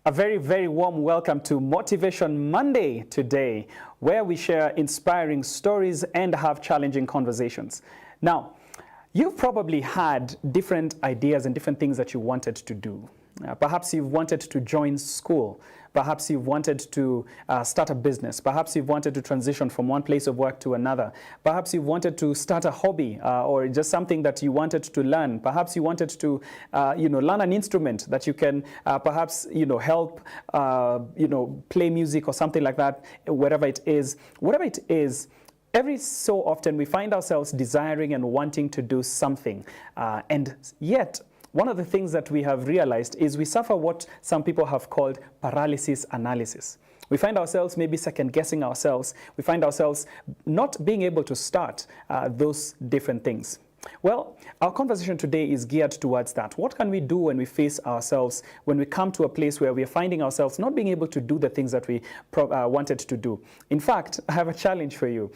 A very, very warm welcome to Motivation Monday today, where we share inspiring stories and have challenging conversations. Now, you've probably had different ideas and different things that you wanted to do. Perhaps you've wanted to join school. Perhaps you've wanted to start a business. Perhaps you've wanted to transition from one place of work to another. Perhaps you wanted to start a hobby or just something that you wanted to learn. Perhaps you wanted to, learn an instrument that you can perhaps, help, play music or something like that, wherever it is. Whatever it is, every so often we find ourselves desiring and wanting to do something, and yet one of the things that we have realized is we suffer what some people have called paralysis analysis. We find ourselves maybe second-guessing ourselves. We find ourselves not being able to start those different things. Well, our conversation today is geared towards that. What can we do when we face ourselves, when we come to a place where we are finding ourselves not being able to do the things that we wanted to do? In fact, I have a challenge for you.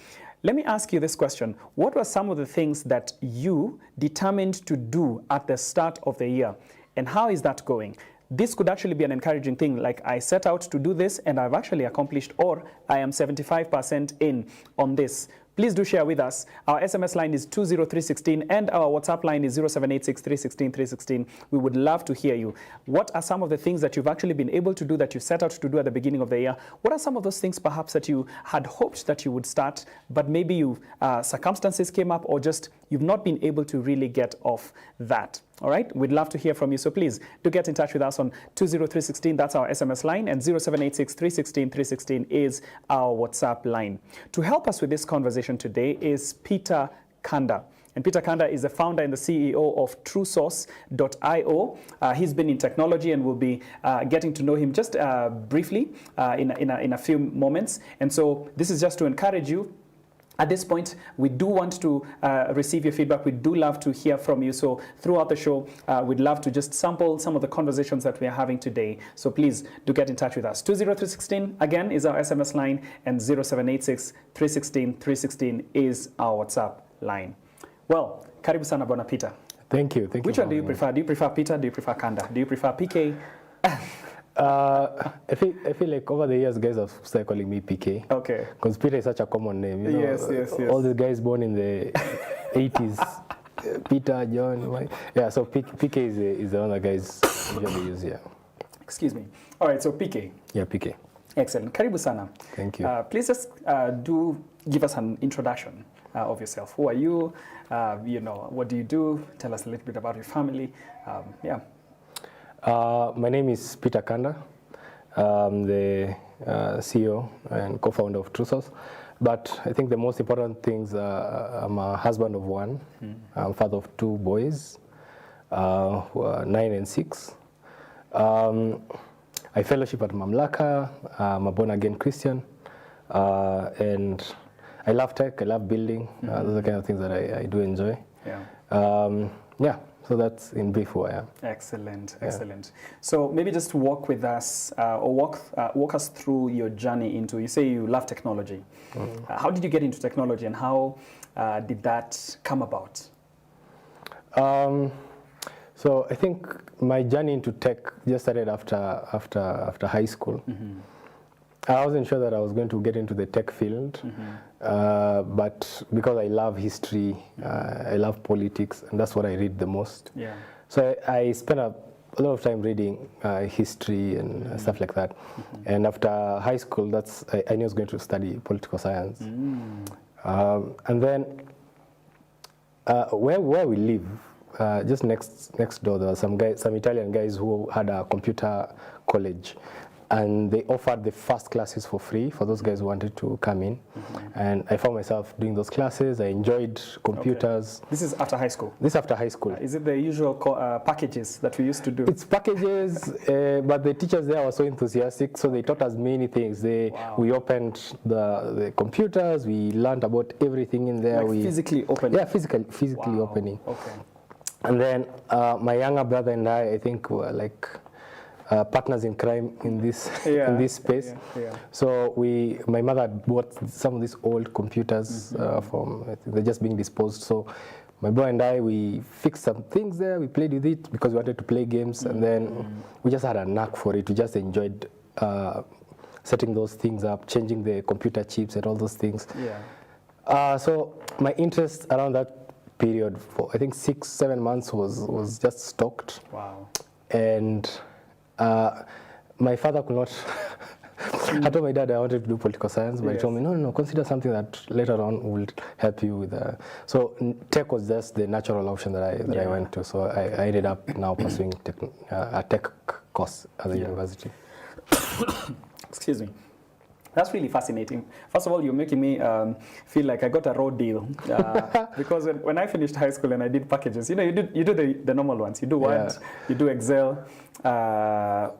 Let me ask you this question. What were some of the things that you determined to do at the start of the year? And how is that going? This could actually be an encouraging thing, like I set out to do this and I've actually accomplished, or I am 75% in on this. Please do share with us. Our SMS line is 20316 and our WhatsApp line is 0786316316. We would love to hear you. What are some of the things that you've actually been able to do that you set out to do at the beginning of the year? What are some of those things perhaps that you had hoped that you would start, but maybe you circumstances came up, or just you've not been able to really get off that? All right, we'd love to hear from you. So please do get in touch with us on 20316. That's our SMS line, and 0786316316 is our WhatsApp line. To help us with this conversation today is Peter Kanda. And Peter Kanda is the founder and the CEO of TrueSource.io. He's been in technology, and we'll be getting to know him just briefly in a few moments. And so this is just to encourage you. At this point, we do want to receive your feedback. We do love to hear from you. So throughout the show, we'd love to just sample some of the conversations that we are having today. So please do get in touch with us. 20316 again is our SMS line, and 0786316316 is our WhatsApp line. Well, karibu sana Bwana Peter. Thank you. Which one do you prefer? Do you prefer Peter? Do you prefer Kanda? Do you prefer PK? I feel like over the years, guys have started calling me PK. Okay. Because Peter is such a common name. You know, yes. All the guys born in the 80s, Peter, John. Yeah, so PK is the one that guys usually use, yeah. Excuse me. All right, so PK. Yeah, PK. Excellent. Karibu sana. Thank you. Please just do give us an introduction of yourself. Who are you? What do you do? Tell us a little bit about your family. Yeah. My name is Peter Kanda. I'm the CEO and co-founder of TrueSource. But I think the most important things, I'm a husband of one. I'm father of two boys, who are 9 and 6. I fellowship at Mamlaka. I'm a born-again Christian. And I love tech. I love building. Those are the kind of things that I do enjoy. Yeah. So that's in brief who I am. Excellent. So maybe just walk with us, or walk us through your journey into. You say you love technology. How did you get into technology, and how did that come about? So I think my journey into tech just started after high school. I wasn't sure that I was going to get into the tech field, but because I love history, I love politics, and that's what I read the most. Yeah. So I spent a lot of time reading history and stuff like that. And after high school, I knew I was going to study political science. And then where we live, just next door, there were some Italian guys who had a computer college. And they offered the first classes for free for those guys who wanted to come in. And I found myself doing those classes. I enjoyed computers. Okay. This is after high school? This is after high school. Is it the usual packages that we used to do? It's packages, but the teachers there were so enthusiastic, so they taught us many things. We opened the computers, we learned about everything in there. Like physically opening? Yeah, physically opening. Okay. And then my younger brother and I think, were like partners in crime in this space. So my mother had bought some of these old computers from, they're just being disposed. So my bro and I, we fixed some things there. We played with it because we wanted to play games, and then we just had a knack for it. We just enjoyed setting those things up, changing the computer chips and all those things. Yeah. So my interest around that period for I think 6-7 months was just stoked. Wow. And my father could not. I told my dad I wanted to do political science, but he told me, no, consider something that later on will help you with. So tech was just the natural option that I went to. So I ended up now pursuing a tech course at the university. Excuse me. That's really fascinating. First of all, you're making me feel like I got a raw deal because when I finished high school and I did packages, you know, you do the normal ones. You do Word, you do Excel.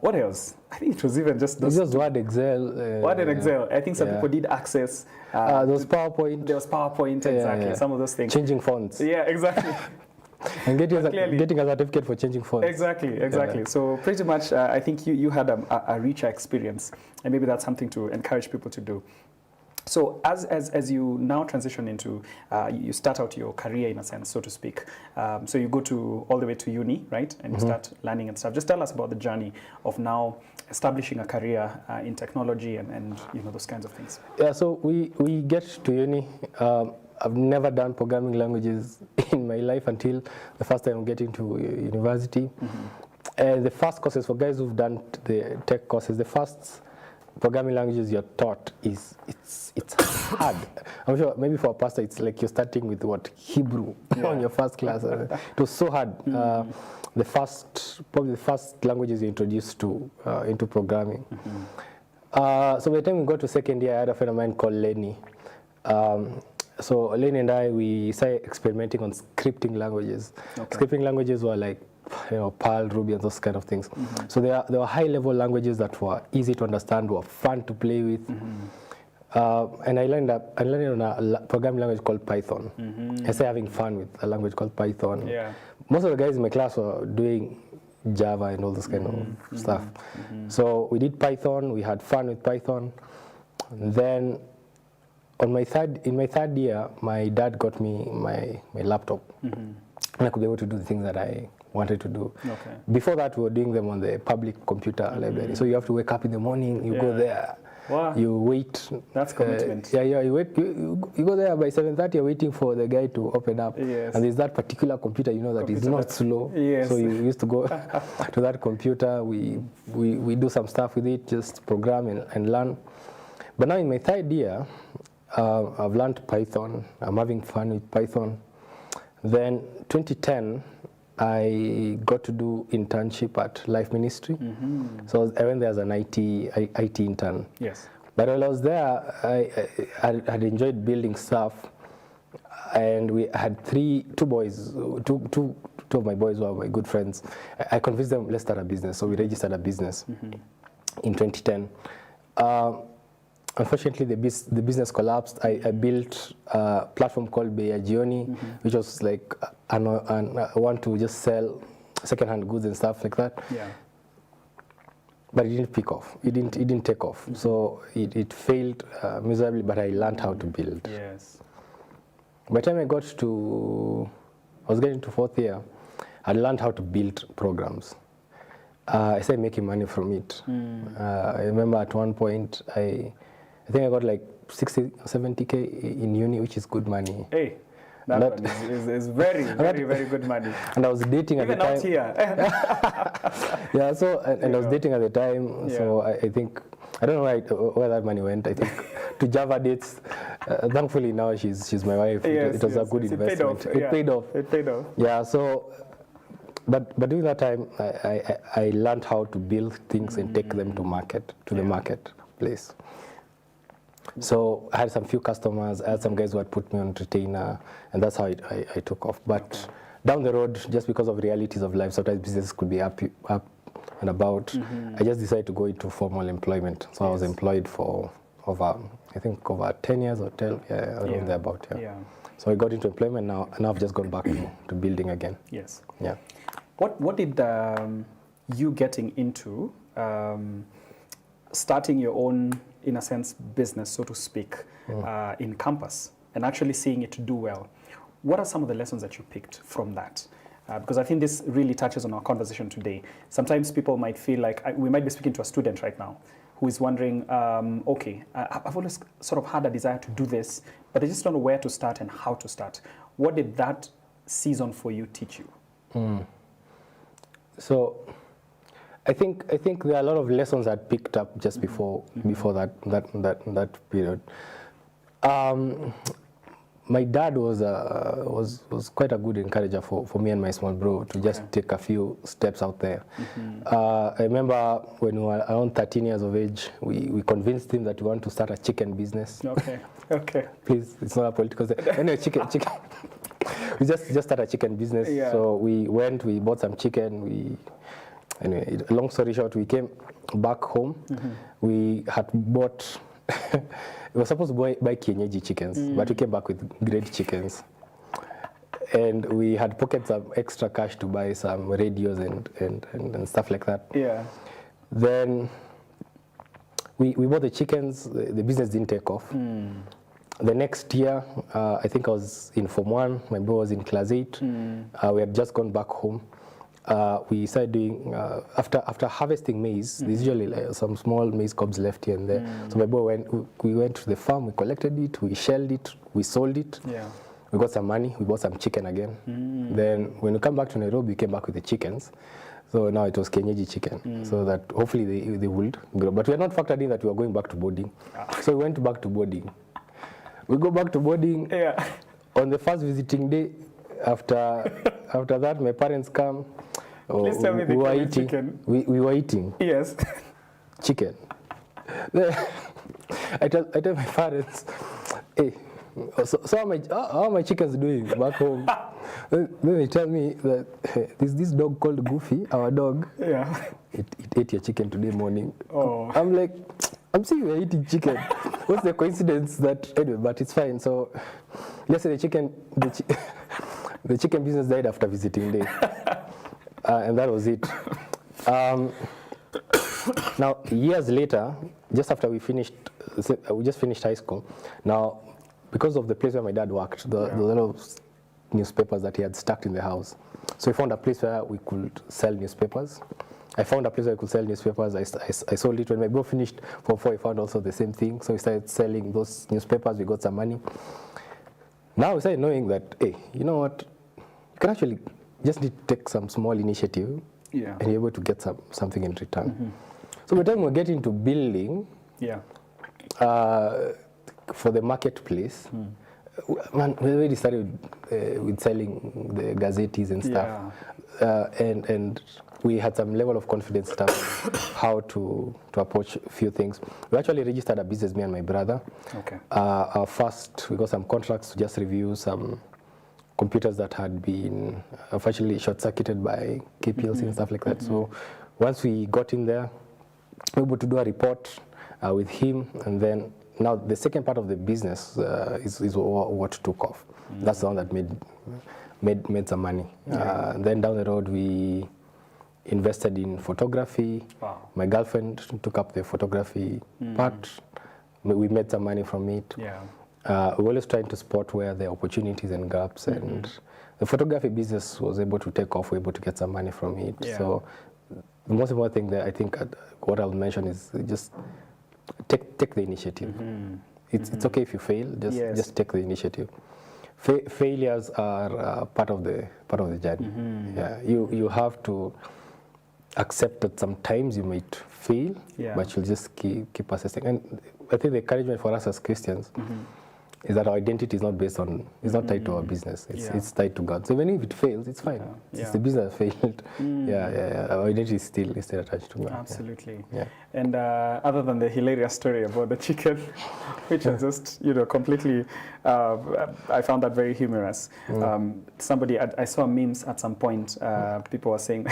What else? I think it was even just those. It's just Word, Excel. Word and Excel. I think some people did Access. There was PowerPoint. There was PowerPoint, exactly. Some of those things. Changing fonts. Yeah, exactly. And getting a certificate for changing fonts. Exactly. Yeah. So pretty much, I think you had a richer experience, and maybe that's something to encourage people to do. So as you now transition into, you start out your career in a sense, so to speak. So you go all the way to uni, right? And you start learning and stuff. Just tell us about the journey of now establishing a career in technology and you know, those kinds of things. Yeah, so we get to uni. I've never done programming languages in my life until the first time getting to university. The first courses for guys who've done the tech courses, the first programming languages you're taught it's hard. I'm sure maybe for a pastor it's like you're starting with Hebrew on your first class. It was so hard. Probably the first languages you're introduced to into programming. So by the time we got to second year, I had a friend of mine called Lenny. So Lenny and I, we started experimenting on scripting languages. Scripting languages were like, you know, Perl, Ruby, and those kind of things. So there were high-level languages that were easy to understand, were fun to play with. And I learned on a programming language called Python. I started having fun with a language called Python. Most of the guys in my class were doing Java and all this kind of stuff. So we did Python. We had fun with Python. And then in my third year, my dad got me my laptop, and I could be able to do the things that I wanted to do. Before that, we were doing them on the public computer library. So you have to wake up in the morning, you go there, you wait. That's commitment. You go there by 7:30. You're waiting for the guy to open up, and there's that particular computer, you know, that is not slow. So you used to go to that computer. We do some stuff with it, just program and learn. But now in my third year, I've learned Python. I'm having fun with Python. Then 2010, I got to do internship at Life Ministry. So I went there as an IT intern. But while I was there, I had enjoyed building stuff. And we had two of my boys were my good friends. I convinced them, let's start a business. So we registered a business in 2010. Unfortunately, the business collapsed. I built a platform called Beyajioni, which was like I want to just sell second-hand goods and stuff like that. But it didn't pick off. It didn't take off. So it failed miserably. But I learned how to build. By the time I was getting to fourth year, I learned how to build programs. I started making money from it. I remember at one point I think I got like 60 or 70K in uni, which is good money. Hey, that one is very, very, very good money. And I was dating at the time. Even out here. So I was dating at the time. So I think, I don't know where that money went. I think to Java dates. Thankfully now she's my wife. It was a good investment. It paid off. It paid off. Yeah, so, but during that time, I learned how to build things and take them to the marketplace. So I had some few customers, I had some guys who had put me on retainer, and that's how I took off. But down the road, just because of realities of life, sometimes business could be up and about. I just decided to go into formal employment. So I was employed for over 10 years or 12, around there about. So I got into employment now, and I've just gone back to building again. What did you getting into starting your own, in a sense, business, so to speak, in campus, and actually seeing it do well? What are some of the lessons that you picked from that? Because I think this really touches on our conversation today. Sometimes people might feel like we might be speaking to a student right now who is wondering, okay, I've always sort of had a desire to do this, but I just don't know where to start and how to start. What did that season for you teach you? So I think there are a lot of lessons I picked up just before that period. My dad was quite a good encourager for me and my small bro to just take a few steps out there. I remember when we were around 13 years of age, we convinced him that we want to start a chicken business. Okay. Please, it's not a political thing. Anyway, chicken. We just started a chicken business. Yeah. So we bought some chicken. Anyway, long story short, we came back home. We had bought. We were supposed to buy kienyeji chickens, but we came back with grade chickens. And we had pocketed some extra cash to buy some radios and stuff like that. Yeah. Then we bought the chickens. The business didn't take off. The next year, I think I was in Form 1, my bro was in Class 8. We had just gone back home. We started doing, after harvesting maize, there's usually like some small maize cobs left here and there. So my boy we went to the farm, we collected it, we shelled it, we sold it. Yeah. We got some money, we bought some chicken again. Then when we come back to Nairobi, we came back with the chickens. So now it was kienyeji chicken, so that hopefully they would grow. But we had not factored in that we were going back to boarding. So we went back to boarding. We go back to boarding. Yeah. On the first visiting day, after that, my parents come. Please tell me we were eating chicken. We were eating Yes. chicken. I tell my parents, hey, so how are my chickens doing back home? Then they tell me that there's this dog called Goofy, our dog. Yeah. It ate your chicken today morning. Oh. I'm like, I'm seeing you're eating chicken. What's the coincidence that, anyway, but it's fine. So let's say the chicken business died after visiting day. And that was it. Now, years later, just after we just finished high school. Now, because of the place where my dad worked, there were a lot of newspapers that he had stacked in the house. So we found a place where we could sell newspapers. I found a place where I could sell newspapers. I sold it. When my bro finished Form 4, I found also the same thing. So we started selling those newspapers. We got some money. Now we started knowing that, hey, you know what? You can actually just need to take some small initiative and you're able to get something in return. So by the time we get into building for the marketplace, man, we already started with selling the gazettes and stuff. And we had some level of confidence stuff how to approach a few things. We actually registered a business, me and my brother. Okay. First, we got some contracts to just review some computers that had been unfortunately short-circuited by KPLC and stuff like that. So once we got in there, we were able to do a report with him, and then now the second part of the business is what took off. That's the one that made some money. Then down the road, we invested in photography. Wow. My girlfriend took up the photography part. We made some money from it. Yeah. We're always trying to spot where there are opportunities and gaps, and the photography business was able to take off. We're able to get some money from it. Yeah. So the most important thing that I think what I'll mention is just take the initiative. It's okay if you fail. Just take the initiative. Failures are part of the journey. Yeah, you have to accept that sometimes you might fail, but you'll just keep persisting. And I think the encouragement for us as Christians is that our identity is not based on, it's not tied to our business. It's tied to God. So even if it fails, it's fine. It's the business that failed. Our identity is still attached to God. Absolutely. Yeah. And other than the hilarious story about the chicken, which is just, completely, I found that very humorous. I saw memes at some point, people were saying,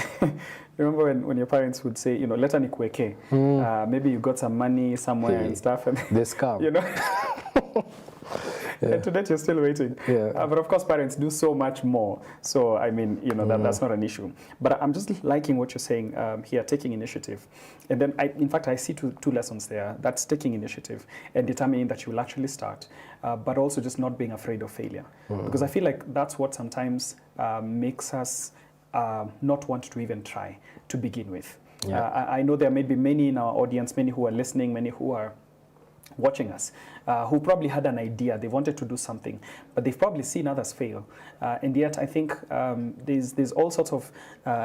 remember when your parents would say, leta nikuweke, maybe you got some money somewhere and stuff. And the scam. And to date, you're still waiting. Yeah. But of course, parents do so much more. So, I mean, you know, that's not an issue. But I'm just liking what you're saying here, taking initiative. And then, in fact, I see two lessons there. That's taking initiative and determining that you will actually start, but also just not being afraid of failure. Because I feel like that's what sometimes makes us not want to even try to begin with. Yeah. I know there may be many in our audience, many who are listening, many who are watching us, who probably had an idea, they wanted to do something, but they've probably seen others fail. And yet I think there's all sorts of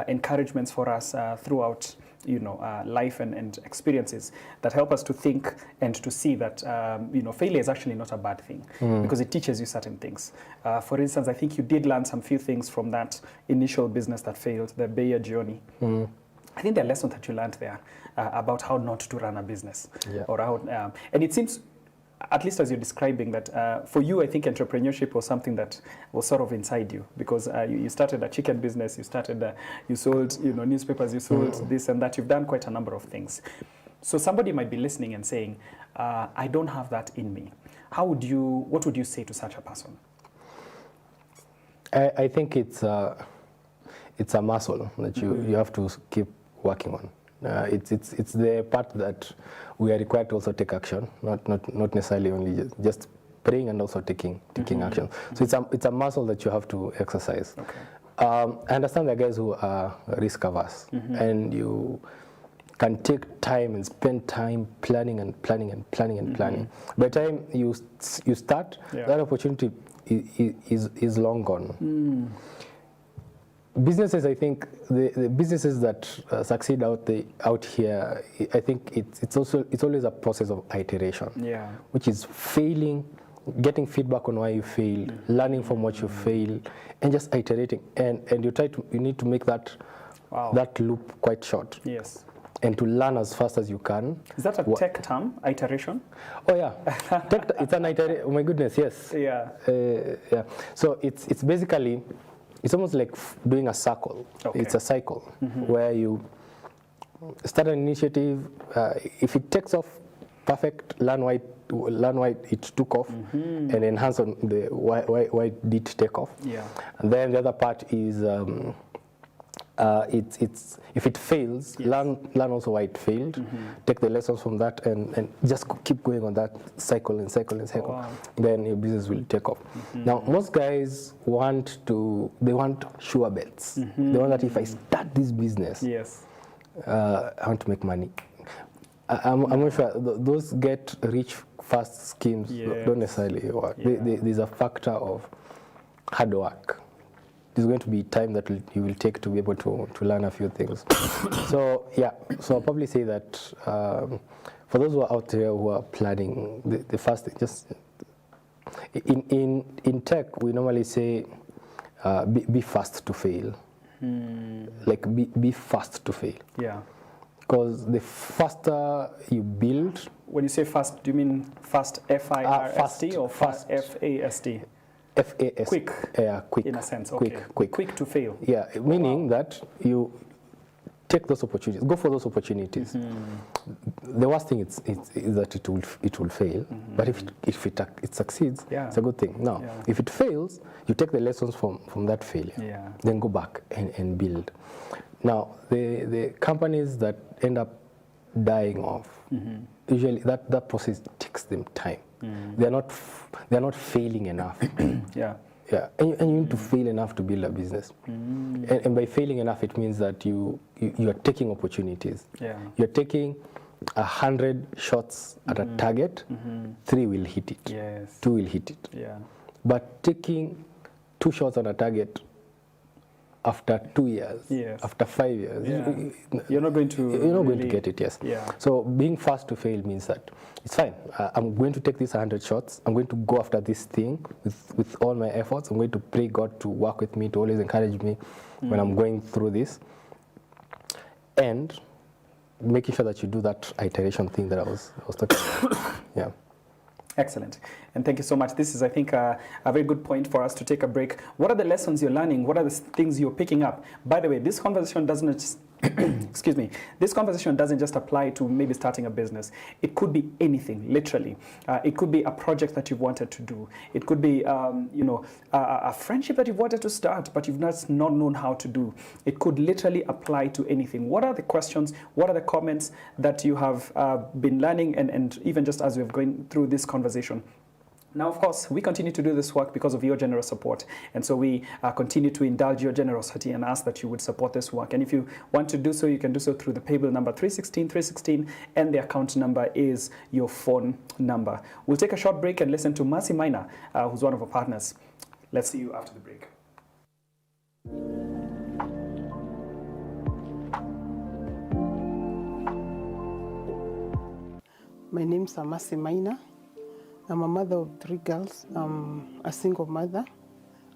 encouragements for us throughout, you know, life and experiences that help us to think and to see that, you know, failure is actually not a bad thing because it teaches you certain things. For instance, I think you did learn some few things from that initial business that failed, the Bayer journey. I think the lesson that you learned there about how not to run a business, or how, and it seems, at least as you're describing that, for you, I think entrepreneurship was something that was sort of inside you because you started a chicken business, you sold, you know, newspapers, you sold this and that. You've done quite a number of things. So somebody might be listening and saying, I don't have that in me. What would you say to such a person? I think it's a muscle that you have to keep working on. It's the part that we are required to also take action, not necessarily only just praying and also taking action. So it's a muscle that you have to exercise. Okay. I understand there are guys who are risk averse, and you can take time and spend time planning and planning and planning and planning. By the time you start, that opportunity is long gone. Businesses, I think, the businesses that succeed out here, I think it's always a process of iteration, which is failing, getting feedback on why you failed, learning from what you failed, and just iterating. And you need to make that loop quite short. Yes. And to learn as fast as you can. Is that a tech term, iteration? Oh yeah, it's an iteration. Oh my goodness, yes. Yeah. Yeah. So it's basically. It's almost like doing a circle. Okay. It's a cycle where you start an initiative. If it takes off, perfect. Learn why it took off, and enhance on the why it did take off. Yeah. And then the other part is it's if it fails, learn also why it failed. Take the lessons from that, and just keep going on that cycle and cycle and cycle. Wow. Then your business will take off. Now most guys want sure bets. They want that if I start this business, I want to make money. I'm not sure those get rich fast schemes don't necessarily work. There's a factor of hard work. There's going to be time that you will take to be able to learn a few things. So I'll probably say that for those who are out there who are planning, the first thing, just in tech, we normally say be fast to fail. Like be fast to fail. Yeah. Because the faster you build. When you say fast, do you mean fast F-I-R-S-T or fast F-A-S-T? F-A-S. Quick. Yeah, quick. In a sense, okay. Quick to fail. Yeah, meaning that you take those opportunities, go for those opportunities. The worst thing is that it will fail, but if it succeeds, it's a good thing. Now, if it fails, you take the lessons from that failure, then go back and build. Now, the companies that end up dying off, usually that process takes them time. They're not failing enough. Yeah, and you need to fail enough to build a business. And by failing enough, it means that you are taking opportunities. You're taking 100 shots at a target, 3 will hit it, 2 will hit it. But taking 2 shots on a target after 2 years, after 5 years, you're not going to get it. So being fast to fail means that it's fine. I'm going to take these 100 shots. I'm going to go after this thing with all my efforts. I'm going to pray God to work with me, to always encourage me when I'm going through this, and making sure that you do that iteration thing that I was talking about. Excellent. And thank you so much. This is, I think, a very good point for us to take a break. What are the lessons you're learning? What are the things you're picking up? By the way, this conversation does excuse me, this conversation doesn't just apply to maybe starting a business. It could be anything, literally. It could be a project that you've wanted to do. It could be, a friendship that you've wanted to start, but you've not known how to do. It could literally apply to anything. What are the questions? What are the comments that you have been learning, and even just as we're going through this conversation? Now, of course, we continue to do this work because of your generous support. And so we continue to indulge your generosity and ask that you would support this work. And if you want to do so, you can do so through the paybill number 316, and the account number is your phone number. We'll take a short break and listen to Mercy Maina, who's one of our partners. Let's see you after the break. My name's Mercy Maina. I'm a mother of 3 girls. I'm a single mother.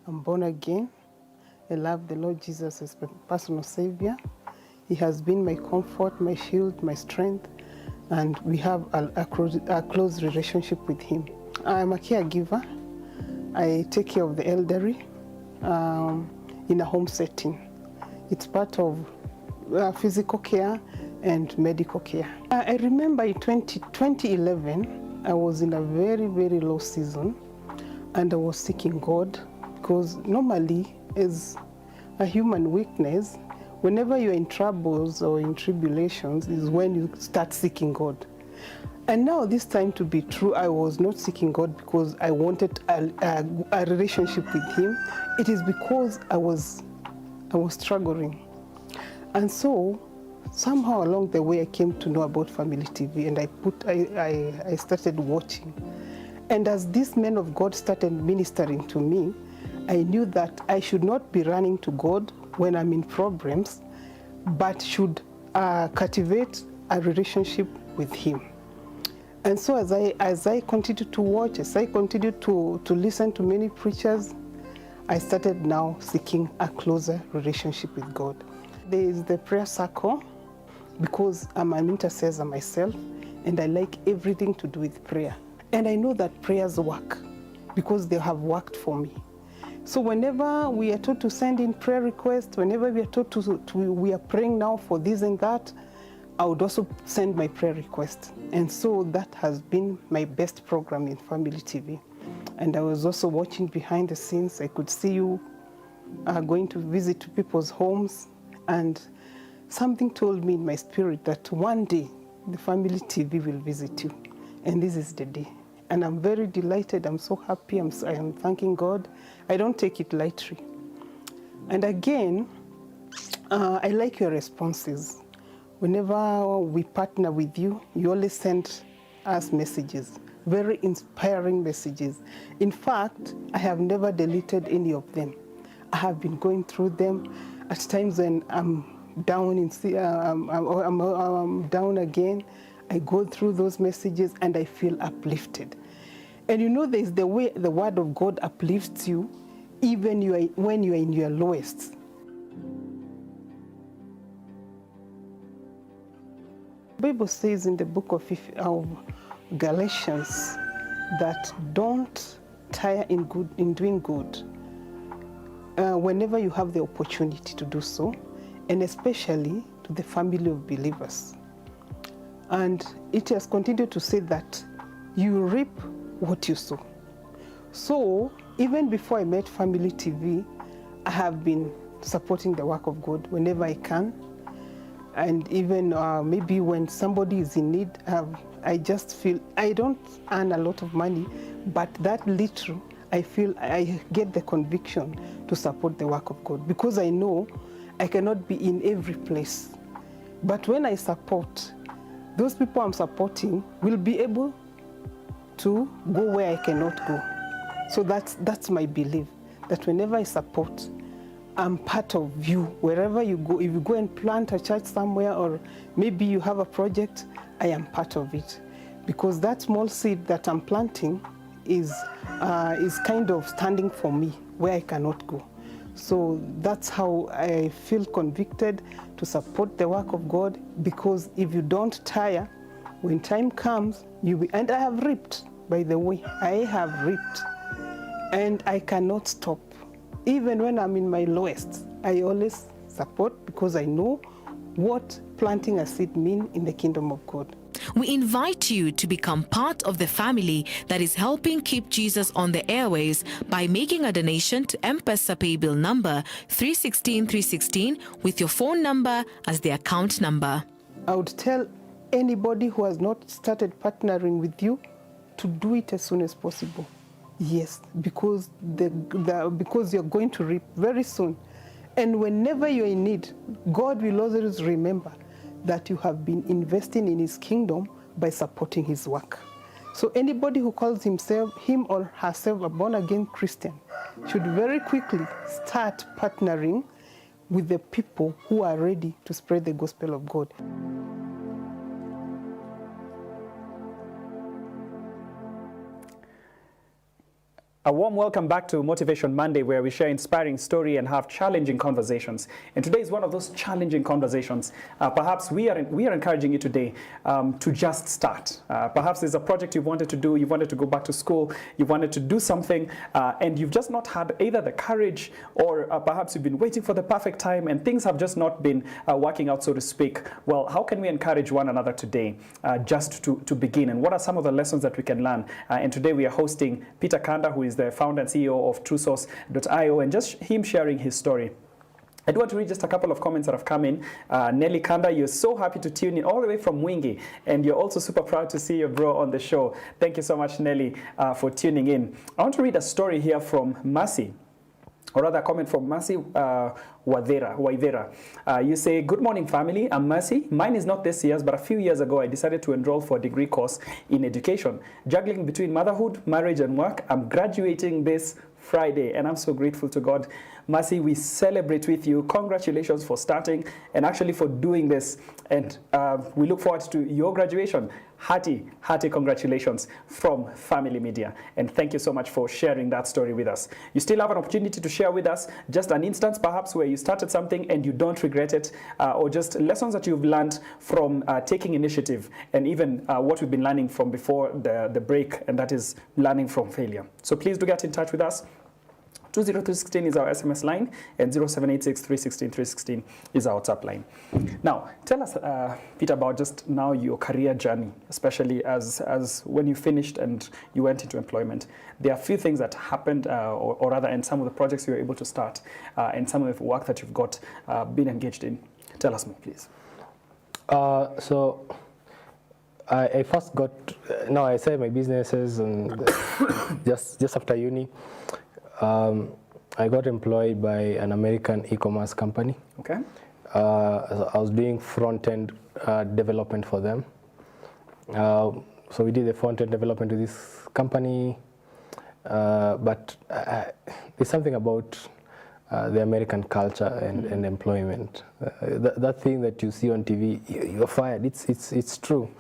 I'm born again. I love the Lord Jesus as my personal Savior. He has been my comfort, my shield, my strength, and we have a close relationship with Him. I'm a caregiver. I take care of the elderly in a home setting. It's part of physical care and medical care. I remember in 2011, I was in a very, very low season, and I was seeking God, because normally, as a human weakness, whenever you're in troubles or in tribulations is when you start seeking God. And now this time to be true, I was not seeking God because I wanted a relationship with Him. It is because I was struggling. And so somehow along the way I came to know about Family TV, and I started watching. And as this man of God started ministering to me, I knew that I should not be running to God when I'm in problems, but should cultivate a relationship with Him. And so as I continued to watch, as I continued to listen to many preachers, I started now seeking a closer relationship with God. There is the prayer circle, because I'm an intercessor myself, and I like everything to do with prayer. And I know that prayers work because they have worked for me. So whenever we are told to send in prayer requests, whenever we are told we are praying now for this and that, I would also send my prayer request. And so that has been my best program in Family TV. And I was also watching behind the scenes. I could see you going to visit people's homes, and something told me in my spirit that one day the Family TV will visit you, and this is the day. And I'm very delighted. I'm so happy. I am thanking God. I don't take it lightly. And again, I like your responses. Whenever we partner with you, you always send us messages, very inspiring messages. In fact, I have never deleted any of them. I have been going through them at times when I'm down I'm down again. I go through those messages and I feel uplifted. And you know, there's the way the Word of God uplifts you, even when you are in your lowest. The Bible says in the book of Galatians that don't tire in doing good whenever you have the opportunity to do so, and especially to the family of believers. And it has continued to say that you reap what you sow. So even before I met Family TV, I have been supporting the work of God whenever I can. And even maybe when somebody is in need, I just feel, I don't earn a lot of money, but that little, I feel I get the conviction to support the work of God, because I know I cannot be in every place. But when I support, those people I'm supporting will be able to go where I cannot go. So that's my belief, that whenever I support, I'm part of you. Wherever you go, if you go and plant a church somewhere, or maybe you have a project, I am part of it. Because that small seed that I'm planting is kind of standing for me where I cannot go. So that's how I feel convicted to support the work of God, because if you don't tire, when time comes, you will. And I have reaped, by the way, I have reaped, and I cannot stop. Even when I'm in my lowest, I always support, because I know what planting a seed means in the kingdom of God. We invite you to become part of the family that is helping keep Jesus on the airways by making a donation to M-Pesa pay bill number 316 with your phone number as the account number. I would tell anybody who has not started partnering with you to do it as soon as possible. Yes, because because you're going to reap very soon. And whenever you're in need, God will always remember that you have been investing in his kingdom by supporting his work. So anybody who calls him or herself a born-again Christian should very quickly start partnering with the people who are ready to spread the gospel of God. A warm welcome back to Motivation Monday, where we share inspiring story and have challenging conversations. And today is one of those challenging conversations. Perhaps we are encouraging you today to just start. Perhaps there's a project you wanted to do, you wanted to go back to school, you wanted to do something, and you've just not had either the courage or perhaps you've been waiting for the perfect time and things have just not been working out, so to speak. Well, how can we encourage one another today just to begin? And what are some of the lessons that we can learn? And today we are hosting Peter Kanda, who is the founder and CEO of TrueSource.io, and just him sharing his story. I do want to read just a couple of comments that have come in. Nelly Kanda, you're so happy to tune in all the way from Mwingi, and you're also super proud to see your bro on the show. Thank you so much, Nelly, for tuning in. I want to read a story here from Mercy, or rather a comment from Mercy Waithera. You say, good morning family, I'm Mercy. Mine is not this year's, but a few years ago I decided to enroll for a degree course in education. Juggling between motherhood, marriage and work, I'm graduating this Friday and I'm so grateful to God. Mercy, we celebrate with you. Congratulations for starting and actually for doing this. And we look forward to your graduation. Hearty congratulations from Family Media. And thank you so much for sharing that story with us. You still have an opportunity to share with us just an instance perhaps where you started something and you don't regret it, or just lessons that you've learned from taking initiative, and even what we've been learning from before the break, and that is learning from failure. So please do get in touch with us. 20316 is our SMS line, and 0786-316-316 is our WhatsApp line. Now, tell us, Peter, about just now your career journey, especially as when you finished and you went into employment. There are a few things that happened, or rather, and some of the projects you were able to start, and some of the work that you've got been engaged in. Tell us more, please. So I first got, I started my businesses and just after uni. I got employed by an American e-commerce company. Okay. I was doing front-end development for them. So we did the front-end development with this company, but there's something about the American culture and employment. That thing that you see on TV, you're fired. It's true.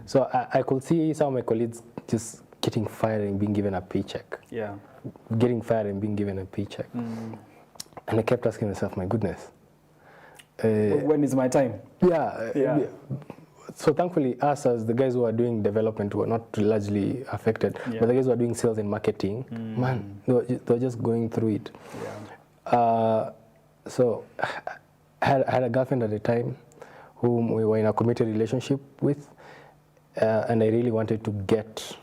So I could see some of my colleagues just getting fired and being given a paycheck. Yeah. Getting fired and being given a paycheck. And I kept asking myself, my goodness. When is my time? Yeah. So thankfully, us as the guys who are doing development were not largely affected. Yeah. But the guys who are doing sales and marketing, man, they were just going through it. Yeah. So I had a girlfriend at the time whom we were in a committed relationship with. And I really wanted to get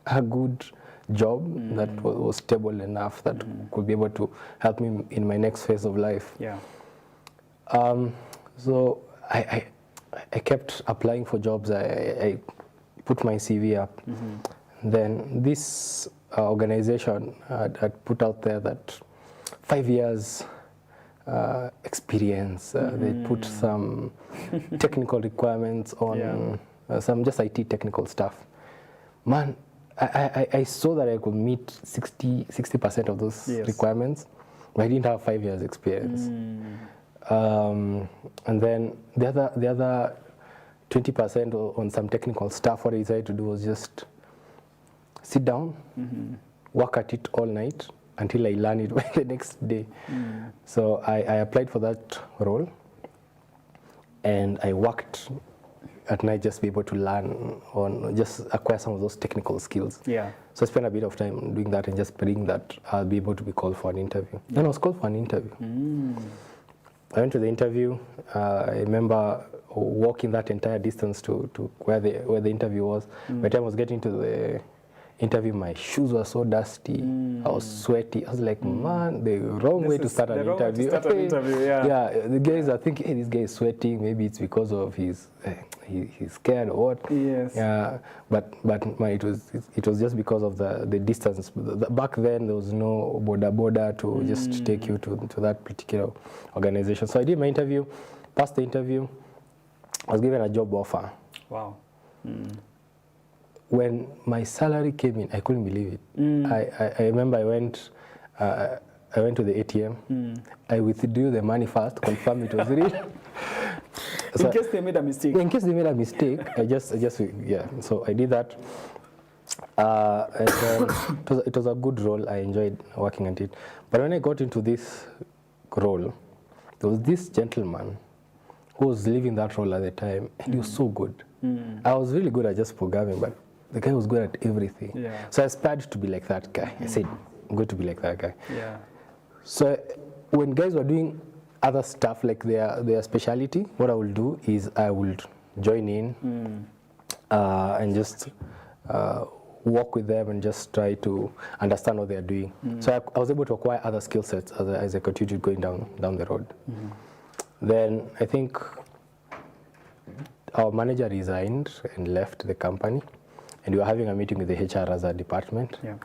a good job that was stable enough that could be able to help me in my next phase of life. Yeah. So I kept applying for jobs. I put my CV up. Then this organization had put out there that 5 years experience. They put some technical requirements on some just IT technical stuff. Man, I saw that I could meet 60% of those requirements, but I didn't have 5 years experience. And then the other 20% on some technical stuff, what I decided to do was just sit down, work at it all night until I learn it by the next day. So I applied for that role, and I worked at night just to be able to learn on, just acquire some of those technical skills. Yeah. So I spent a bit of time doing that and just praying that I'll be able to be called for an interview. And I was called for an interview. I went to the interview. I remember walking that entire distance to where the interview was. By the time I was getting to the interview, my shoes were so dusty. I was sweaty. I was like, man, the wrong way to start an interview. Yeah, the guys are thinking, hey, this guy is sweating. Maybe it's because of he's scared or what. Yes. Yeah, but it was just because of the distance. Back then there was no border to just take you to that particular organization. So I did my interview, passed the interview. I was given a job offer. Wow. When my salary came in, I couldn't believe it. I remember I went to the ATM. I withdrew the money first, confirm it was real. In case they made a mistake. In case they made a mistake, I just yeah. So I did that. And it was a good role. I enjoyed working at it. But when I got into this role, there was this gentleman who was living that role at the time, and he was so good. I was really good at just programming, but the guy was good at everything. Yeah. So I aspired to be like that guy. I said, I'm going to be like that guy. Yeah. So when guys were doing other stuff like their specialty, what I will do is I will join in and just work with them and just try to understand what they are doing. So I was able to acquire other skill sets as I continued going down the road. Then I think our manager resigned and left the company, and we were having a meeting with the HR as a department. Yeah.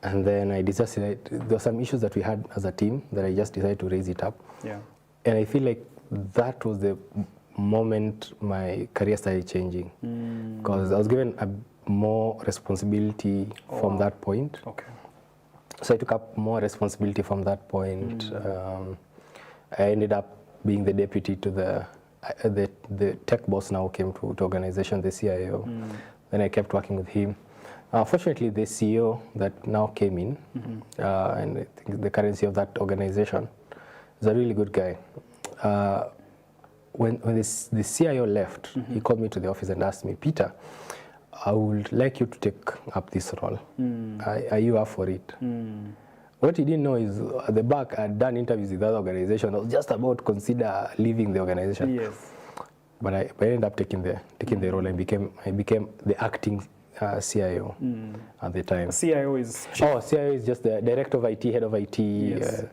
And then I decided, there were some issues that we had as a team that I just decided to raise it up. Yeah. And I feel like that was the moment my career started changing, because I was given more responsibility from that point. Okay. So I took up more responsibility from that point. I ended up being the deputy to the tech boss now came to organization, the CIO. Then I kept working with him. Fortunately, the CEO that now came in, and I think the current CEO of that organization, is a really good guy. When the CIO left, he called me to the office and asked me, Peter, I would like you to take up this role. Are you up for it? What he didn't know is at the back, I had done interviews with other organizations. I was just about to consider leaving the organization. Yes. But I ended up taking the role and I became the acting CIO at the time. CIO is CIO is just the director of IT, head of IT. Yes.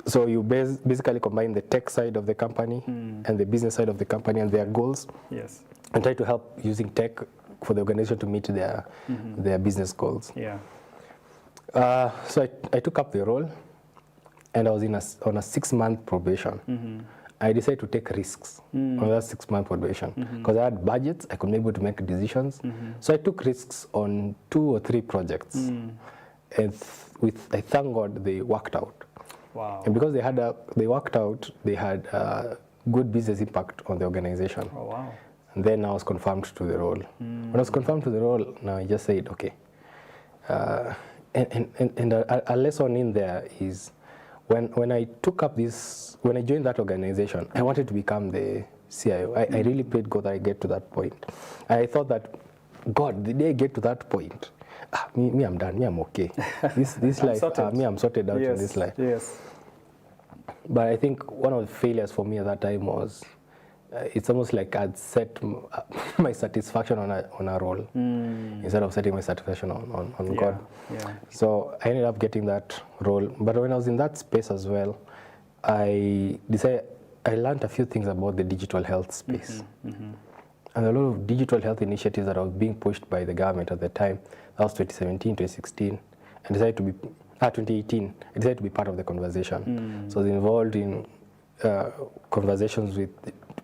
So you basically combine the tech side of the company and the business side of the company and their goals. Yes. And try to help using tech for the organization to meet their business goals. Yeah. So I took up the role, and I was on a 6-month probation. I decided to take risks on that 6-month probation because I had budgets. I could be able to make decisions. So I took risks on 2 or 3 projects, and I thank God they worked out. Wow. And because they worked out, they had good business impact on the organization. Oh, wow. And then I was confirmed to the role. When I was confirmed to the role, now I just said, okay. And a lesson in there is when I took up when I joined that organization, I wanted to become the CIO. I really prayed God that I get to that point. I thought that, God, the day I get to that point, me I'm done, me I'm okay. This life, I'm sorted out in this life. Yes. But I think one of the failures for me at that time was, it's almost like I'd set my satisfaction on a role instead of setting my satisfaction on God. Yeah. So I ended up getting that role. But when I was in that space as well, I learned a few things about the digital health space. And a lot of digital health initiatives that were being pushed by the government at the time. That was 2017, 2016, and decided to be 2018. I decided to be part of the conversation. So I was involved in conversations with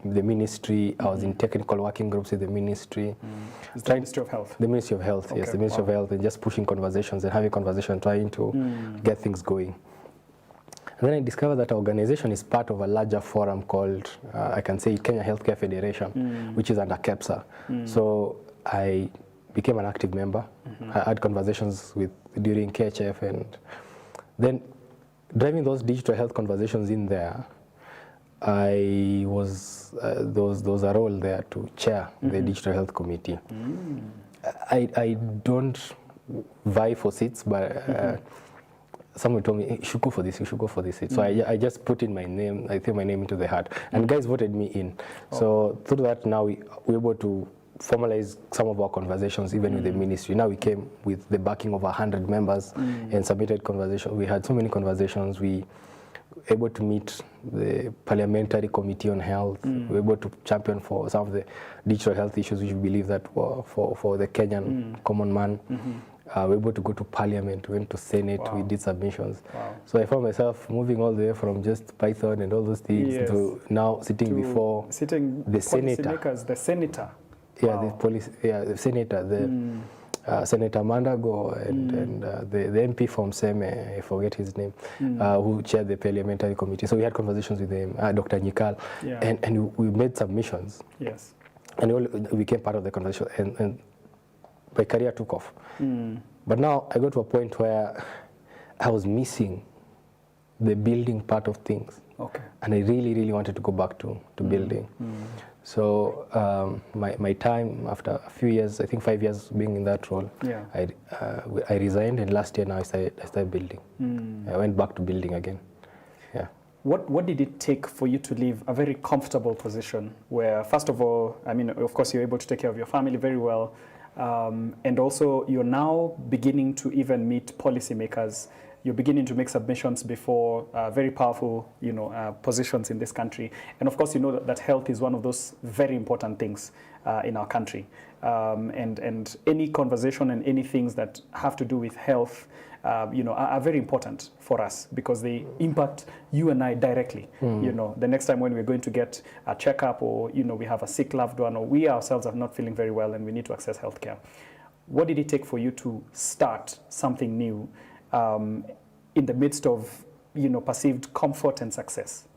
the ministry. I was in technical working groups with the ministry. It's the Ministry of Health. The Ministry of Health, yes, the Ministry of Health, and just pushing conversations and having conversations, trying to get things going. And then I discovered that our organization is part of a larger forum called, I can say, Kenya Healthcare Federation, which is under KEPSA. So I became an active member. I had conversations during KHF, and then driving those digital health conversations in there, there was a role there to chair the digital health committee. I don't vie for seats, but someone told me, hey, you should go for this, you should go for this. So I just put in my name, I threw my name into the hat, and guys voted me in. So through that, now we're able to formalize some of our conversations, even with the ministry. Now we came with the backing of 100 members and submitted conversations. We had so many conversations. We were able to meet the Parliamentary Committee on Health. We were able to champion for some of the digital health issues, which we believe that were for the Kenyan common man. We were able to go to Parliament, we went to Senate, we did submissions. So I found myself moving all the way from just Python and all those things to now sitting before the senator. The senator. Yeah, the senator, Senator Mandago and the MP from Seme, I forget his name, who chaired the Parliamentary Committee. So we had conversations with him, Dr. Nyikal, and we made submissions. Yes. And we became part of the conversation, and my career took off. But now I got to a point where I was missing the building part of things. Okay. And I really, really wanted to go back to building. So my time, after a few years, I think 5 years being in that role, I resigned, and last year now I started building. I went back to building again. Yeah. What did it take for you to leave a very comfortable position where, first of all, I mean, of course, you're able to take care of your family very well, and also you're now beginning to even meet policymakers. You're beginning to make submissions before very powerful, positions in this country. And of course, you know that health is one of those very important things in our country. And any conversation and any things that have to do with health, are very important for us because they impact you and I directly. The next time when we're going to get a checkup, or we have a sick loved one, or we ourselves are not feeling very well and we need to access healthcare. What did it take for you to start something new in the midst of perceived comfort and success?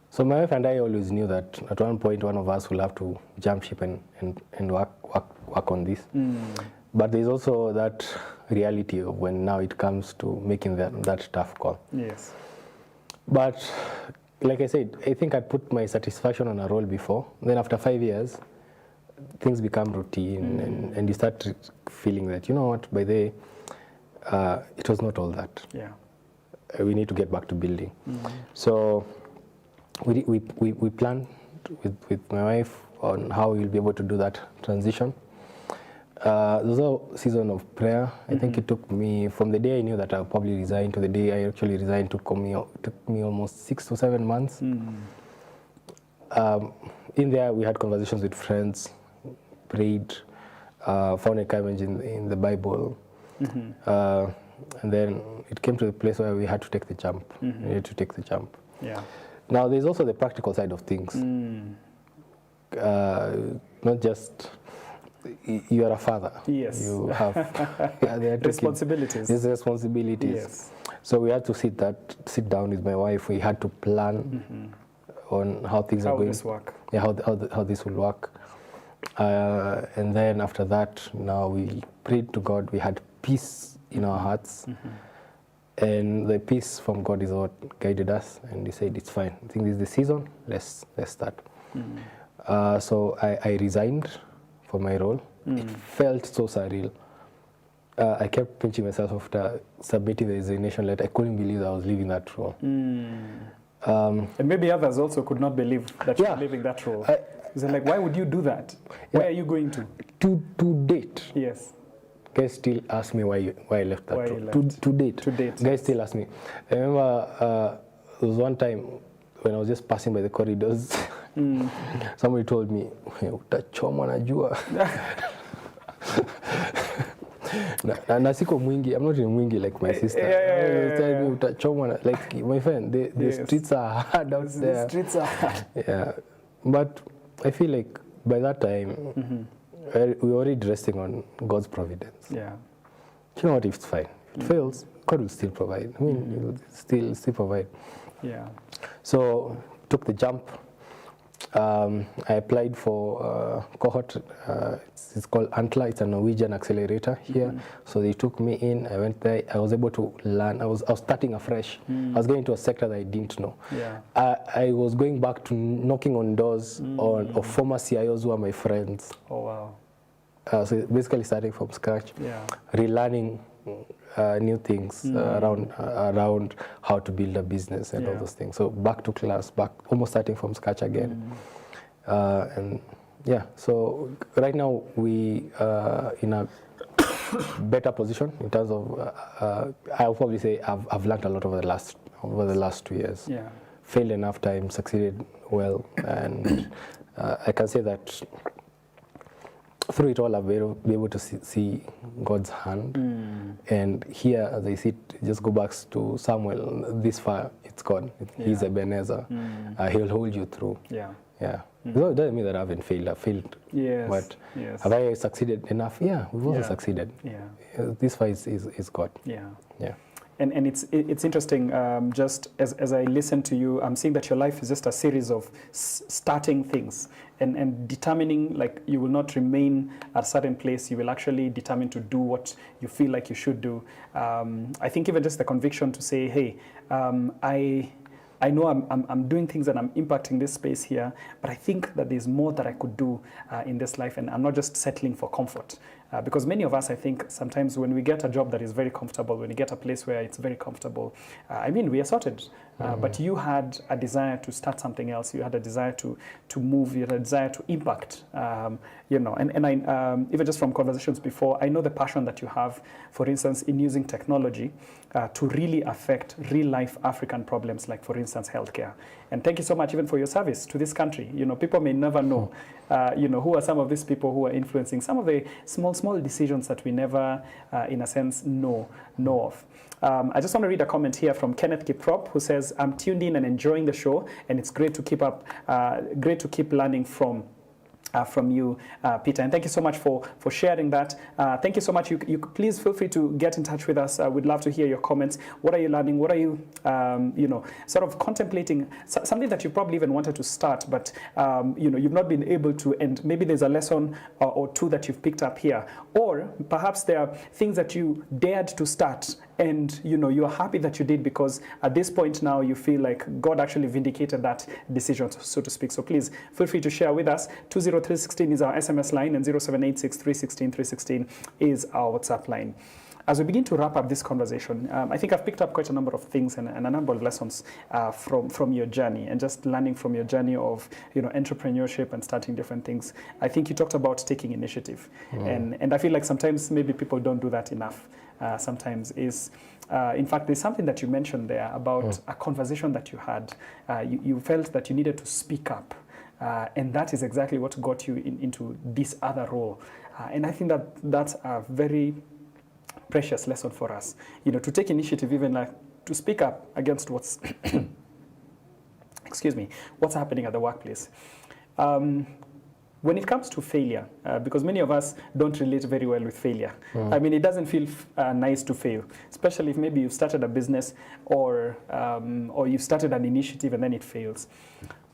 So my wife and I always knew that at one point one of us will have to jump ship and work on this. But there's also that reality of when now it comes to making that tough call. Yes. But like I said, I think I'd put my satisfaction on a role before. Then after 5 years, things become routine, and you start feeling that, you know what, by the way, it was not all that. Yeah. We need to get back to building. So we planned with my wife on how we'll be able to do that transition. There was a season of prayer. I think it took me, from the day I knew that I'll probably resign to the day I actually resigned, took me almost 6 to 7 months. In there, we had conversations with friends, prayed, found encouragement in the Bible. And then it came to the place where we had to take the jump. We had to take the jump. Yeah. Now, there's also the practical side of things. Not just you are a father. Yes. You have responsibilities. There's responsibilities. Yes. So we had to sit down with my wife. We had to plan on how things are going. How this work. Yeah, how this will work. And then after that, now we prayed to God. We had peace in our hearts. And the peace from God is what guided us. And He said, it's fine. I think this is the season. Let's start. So I resigned for my role. It felt so surreal. I kept pinching myself after submitting the resignation letter. I couldn't believe that I was leaving that role. And maybe others also could not believe that you're leaving that role. They're like, why would you do that? Where are you going to? To date. Yes. Guys still ask me why I left that role. To date. Guys still ask me. I remember there was one time when I was just passing by the corridors. Somebody told me, utachoma najua. na siko mwingi. I'm not even mwingi like my sister. Yeah. Utachoma, like my friend, the streets are hard out there. The streets are hard. Yeah. But I feel like by that time, we were already resting on God's providence. Yeah. You know what, if it's fine. If it fails, God will still provide. I mean, He will still provide. Yeah. So, took the jump. I applied for cohort. It's called Antler. It's a Norwegian accelerator here. So they took me in. I went there. I was able to learn. I was starting afresh. I was going into a sector that I didn't know. Yeah. I was going back to knocking on doors of former CIOs who are my friends. Oh, wow. So basically starting from scratch, Yeah. relearning new things around how to build a business and all Yeah. those things. So back to class, almost starting from scratch again. And yeah, so right now we in a better position in terms of I'll probably say I've learned a lot over the last 2 years. Yeah. Failed enough times, succeeded well, and I can say that through it all I've been able to see God's hand. And here, as I see it, just go back to Samuel, this far it's God. He's Ebenezer. He'll hold you through. Yeah. Yeah. So it doesn't mean that I haven't failed. I've failed. Yes. But yes. have I succeeded enough? Yeah, we've also succeeded. Yeah. This far is God. Yeah. Yeah. And it's interesting, just as I listen to you, I'm seeing that your life is just a series of starting things and determining, like, you will not remain at a certain place. You will actually determine to do what you feel like you should do. I think even just the conviction to say, hey, I know I'm doing things and I'm impacting this space here, but I think that there's more that I could do in this life, and I'm not just settling for comfort. Because many of us, I think, sometimes when we get a job that is very comfortable, when you get a place where it's very comfortable, I mean, we are sorted. But you had a desire to start something else. You had a desire to move. You had a desire to impact. You know, and I even just from conversations before, I know the passion that you have, for instance, in using technology to really affect real life African problems, like, for instance, healthcare. And thank you so much even for your service to this country. You know, people may never know, you know, who are some of these people who are influencing some of the small decisions that we never, in a sense, know of. I just want to read a comment here from Kenneth Kiprop, who says, I'm tuned in and enjoying the show, and it's great to keep learning from you, Peter. And thank you so much for sharing that. Thank you so much. You please feel free to get in touch with us. We'd love to hear your comments. What are you learning? What are you, you know, sort of contemplating? Something that you probably even wanted to start, but, you know, you've not been able to, and maybe there's a lesson or two that you've picked up here. Or perhaps there are things that you dared to start, and, you know, you're happy that you did, because at this point now you feel like God actually vindicated that decision, so to speak. So please feel free to share with us. 20316 is our SMS line, and 0786 316 316 is our WhatsApp line. As we begin to wrap up this conversation, I think I've picked up quite a number of things and a number of lessons from your journey, and just learning from your journey of, you know, entrepreneurship and starting different things. I think you talked about taking initiative, and I feel like sometimes maybe people don't do that enough. Sometimes is, in fact, there's something that you mentioned there about a conversation that you had. You felt that you needed to speak up, and that is exactly what got you into this other role. And I think that that's a very precious lesson for us, you know, to take initiative, even like to speak up against what's, excuse me, what's happening at the workplace. When it comes to failure, because many of us don't relate very well with failure. I mean, it doesn't feel nice to fail, especially if maybe you've started a business or you've started an initiative and then it fails.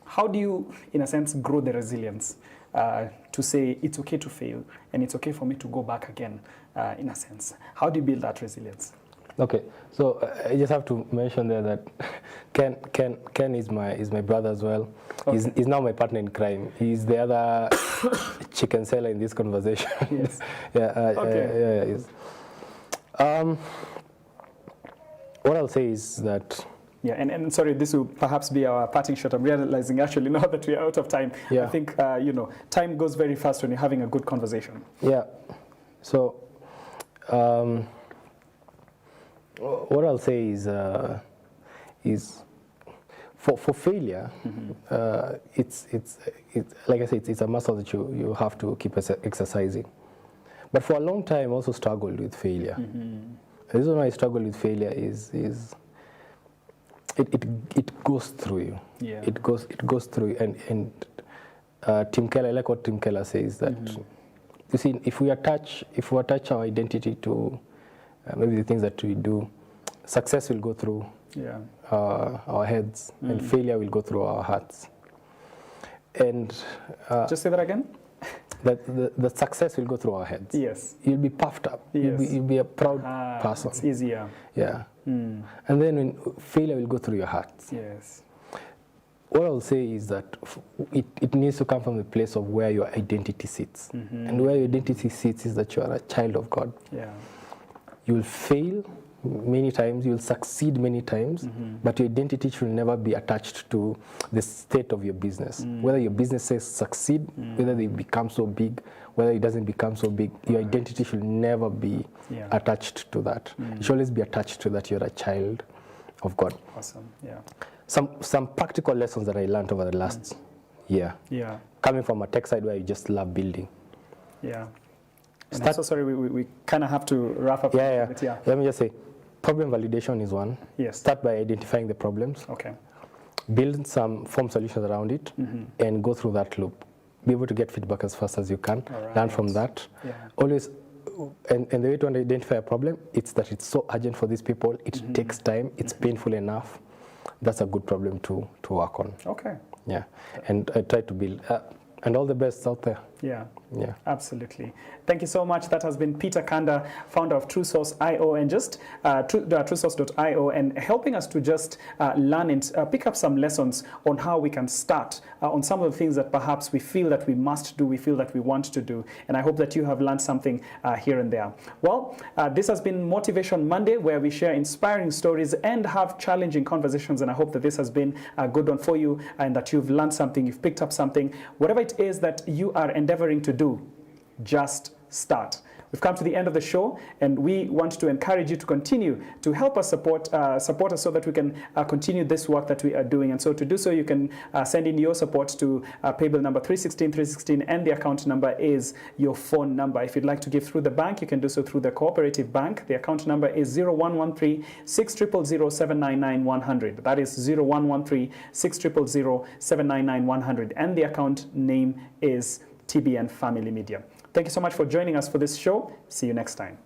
How do you, in a sense, grow the resilience to say it's okay to fail and it's okay for me to go back again, in a sense? How do you build that resilience? Okay, so I just have to mention there that Ken is my brother as well. Okay. He's now my partner in crime. He's the other chicken seller in this conversation. Yes. Okay. What I'll say is that. Yeah, and sorry, this will perhaps be our parting shot. I'm realizing actually now that we are out of time. Yeah. I think you know, time goes very fast when you're having a good conversation. Yeah. So. What I'll say is for failure, it's like I said, it's a muscle that you have to keep exercising. But for a long time, I also struggled with failure. The reason why I struggled with failure is it goes through you. Yeah. It goes through you. And Tim Keller, I like what Tim Keller says, that you see, if we attach our identity to maybe the things that we do, success will go through our heads, and failure will go through our hearts. And just say that again. That the success will go through our heads. Yes. You'll be puffed up. Yes. You'll be a proud person. It's easier. Yeah. And then when failure will go through your hearts. Yes. what I'll say is that it needs to come from the place of where your identity sits. And where your identity sits is that you are a child of God. Yeah. You'll fail many times, you'll succeed many times, but your identity should never be attached to the state of your business. Whether your businesses succeed, whether they become so big, whether it doesn't become so big, your identity should never be attached to that. It should always be attached to that you're a child of God. Awesome. Yeah. Some practical lessons that I learned over the last year. Yeah. Coming from a tech side where you just love building. Yeah. And I'm so sorry, we kind of have to wrap up. Yeah. Yeah. Let me just say, problem validation is one. Yes. Start by identifying the problems. Okay. Build some form solutions around it and go through that loop. Be able to get feedback as fast as you can. All Learn right. from that. Yeah. Always, and the way to identify a problem, it's that it's so urgent for these people. It takes time. It's painful enough. That's a good problem to work on. Okay. Yeah. And I try to build. And all the best out there. Yeah. Yeah. Absolutely. Thank you so much. That has been Peter Kanda, founder of TrueSource.io, and just TrueSource.io, and helping us to just learn and pick up some lessons on how we can start on some of the things that perhaps we feel that we must do, we feel that we want to do. And I hope that you have learned something here and there. Well, this has been Motivation Monday, where we share inspiring stories and have challenging conversations. And I hope that this has been a good one for you, and that you've learned something, you've picked up something. Whatever it is that you are endeavoring to do, just start. We've come to the end of the show, and we want to encourage you to continue to help us support us so that we can continue this work that we are doing. And so to do so, you can send in your support to paybill number 316316, and the account number is your phone number. If you'd like to give through the bank, you can do so through the Cooperative Bank. The account number is 0113 600 799 100. That is 0113 600 799 100, and the account name is TBN Family Media. Thank you so much for joining us for this show. See you next time.